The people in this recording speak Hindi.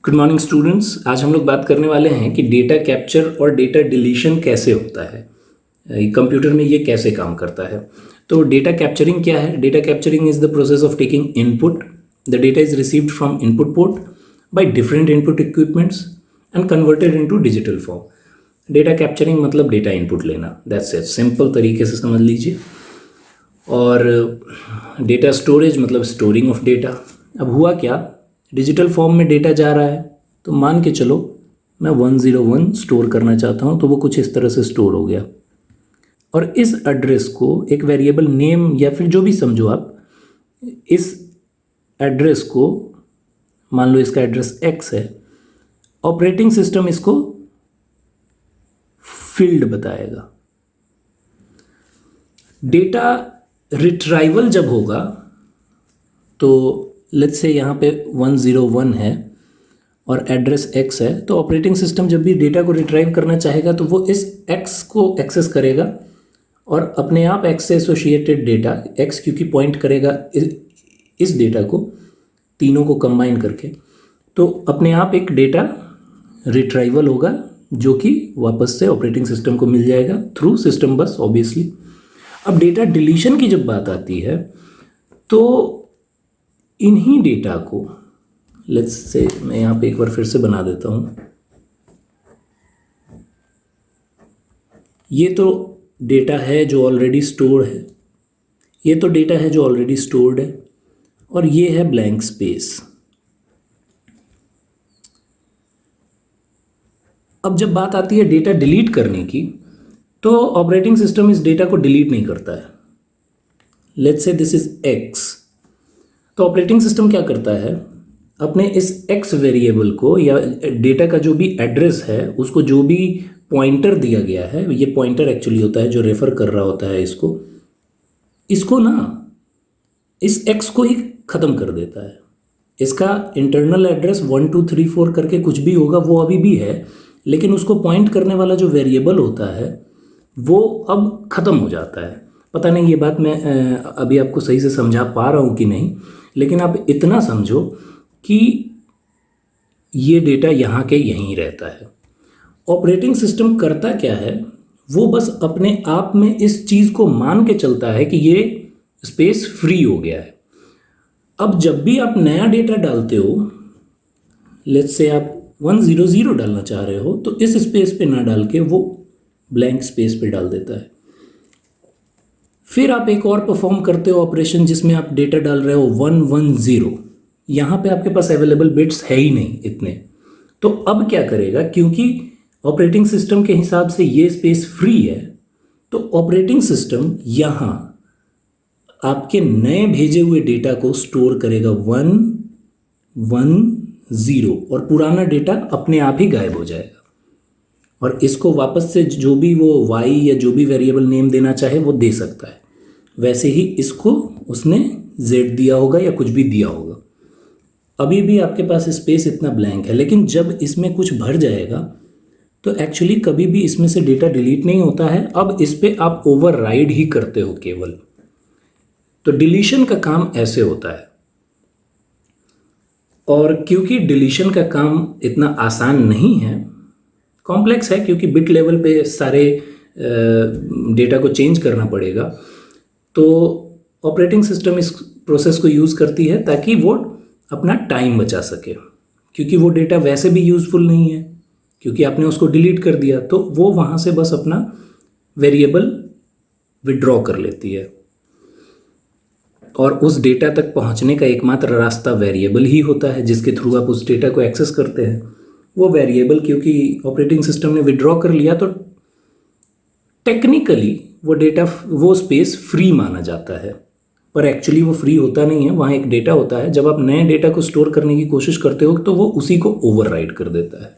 Good morning students. आज हम लोग बात करने वाले हैं कि डेटा कैप्चर और डेटा डिलीशन कैसे होता है, कंप्यूटर में ये कैसे काम करता है। तो डेटा कैप्चरिंग क्या है? Data capturing is the process of taking input, the data is received from input port by different input equipments and converted into digital form. Data capturing मतलब डेटा इनपुट लेना, दैट्स इट, सिंपल तरीके से समझ लीजिए। और डेटा स्टोरेज मतलब स्टोरिंग ऑफ डेटा। अब हुआ क्या, डिजिटल फॉर्म में डेटा जा रहा है, तो मान के चलो मैं 101 स्टोर करना चाहता हूँ, तो वो कुछ इस तरह से स्टोर हो गया। और इस एड्रेस को एक वेरिएबल नेम या फिर जो भी समझो आप, इस एड्रेस को मान लो इसका एड्रेस x है, ऑपरेटिंग सिस्टम इसको फील्ड बताएगा। डेटा रिट्राइवल जब होगा तो लेट्स से यहाँ पे 101 है और एड्रेस x है, तो ऑपरेटिंग सिस्टम जब भी डेटा को रिट्राइव करना चाहेगा तो वो इस x को एक्सेस करेगा और अपने आप x से एसोसिएटेड डेटा, x क्योंकि पॉइंट करेगा इस डेटा को, तीनों को कंबाइन करके, तो अपने आप एक डेटा रिट्राइवल होगा जो कि वापस से ऑपरेटिंग सिस्टम को मिल जाएगा थ्रू सिस्टम बस ऑब्वियसली। अब डेटा डिलीशन की जब बात आती है तो इन्हीं डेटा को, लेट्स से मैं यहाँ पे एक बार फिर से बना देता हूँ, ये तो डेटा है जो ऑलरेडी स्टोर्ड है, ये तो डेटा है जो ऑलरेडी स्टोर्ड है, और ये है ब्लैंक स्पेस। अब जब बात आती है डेटा डिलीट करने की, तो ऑपरेटिंग सिस्टम इस डेटा को डिलीट नहीं करता है। Let's say this is x, तो ऑपरेटिंग सिस्टम क्या करता है, अपने इस x वेरिएबल को या डेटा का जो भी एड्रेस है उसको जो भी पॉइंटर दिया गया है, ये पॉइंटर एक्चुअली होता है जो रेफर कर रहा होता है इसको ना इस x को ही ख़त्म कर देता है। इसका इंटरनल एड्रेस 1 2 3 4 करके कुछ भी होगा वो अभी भी है, लेकिन उसको पॉइंट करने वाला जो वेरिएबल होता है वो अब ख़त्म हो जाता है। पता नहीं ये बात मैं अभी आपको सही से समझा पा रहा हूँ कि नहीं, लेकिन आप इतना समझो कि ये डेटा यहाँ के यहीं रहता है। ऑपरेटिंग सिस्टम करता क्या है, वो बस अपने आप में इस चीज़ को मान के चलता है कि ये स्पेस फ्री हो गया है। अब जब भी आप नया डेटा डालते हो, लेट्स से आप 100 डालना चाह रहे हो, तो इस स्पेस पे ना डाल के वो ब्लैंक स्पेस पे डाल देता है। फिर आप एक और परफॉर्म करते हो ऑपरेशन जिसमें आप डेटा डाल रहे हो 110, यहाँ पे आपके पास अवेलेबल बिट्स है ही नहीं इतने, तो अब क्या करेगा, क्योंकि ऑपरेटिंग सिस्टम के हिसाब से ये स्पेस फ्री है, तो ऑपरेटिंग सिस्टम यहाँ आपके नए भेजे हुए डेटा को स्टोर करेगा 110 और पुराना डेटा अपने आप ही गायब हो जाएगा और इसको वापस से जो भी वो y या जो भी वेरिएबल नेम देना चाहे वो दे सकता है। वैसे ही इसको उसने z दिया होगा या कुछ भी दिया होगा। अभी भी आपके पास स्पेस इतना ब्लैंक है, लेकिन जब इसमें कुछ भर जाएगा तो एक्चुअली कभी भी इसमें से डेटा डिलीट नहीं होता है। अब इस पे आप ओवरराइड ही करते हो केवल। तो डिलीशन का काम ऐसे होता है, और क्योंकि डिलीशन का काम इतना आसान नहीं है, कॉम्प्लेक्स है, क्योंकि बिट लेवल पे सारे डेटा को चेंज करना पड़ेगा, तो ऑपरेटिंग सिस्टम इस प्रोसेस को यूज़ करती है ताकि वो अपना टाइम बचा सके, क्योंकि वो डेटा वैसे भी यूज़फुल नहीं है क्योंकि आपने उसको डिलीट कर दिया, तो वो वहाँ से बस अपना वेरिएबल विड्रॉ कर लेती है और उस डेटा तक पहुँचने का एकमात्र रास्ता वेरिएबल ही होता है जिसके थ्रू आप उस डेटा को एक्सेस करते हैं। वो वेरिएबल क्योंकि ऑपरेटिंग सिस्टम ने विड्रॉ कर लिया तो टेक्निकली वो डेटा, वो स्पेस फ्री माना जाता है, पर एक्चुअली वो फ्री होता नहीं है। वहाँ एक डेटा होता है, जब आप नए डेटा को स्टोर करने की कोशिश करते हो तो वो उसी को ओवरराइड कर देता है।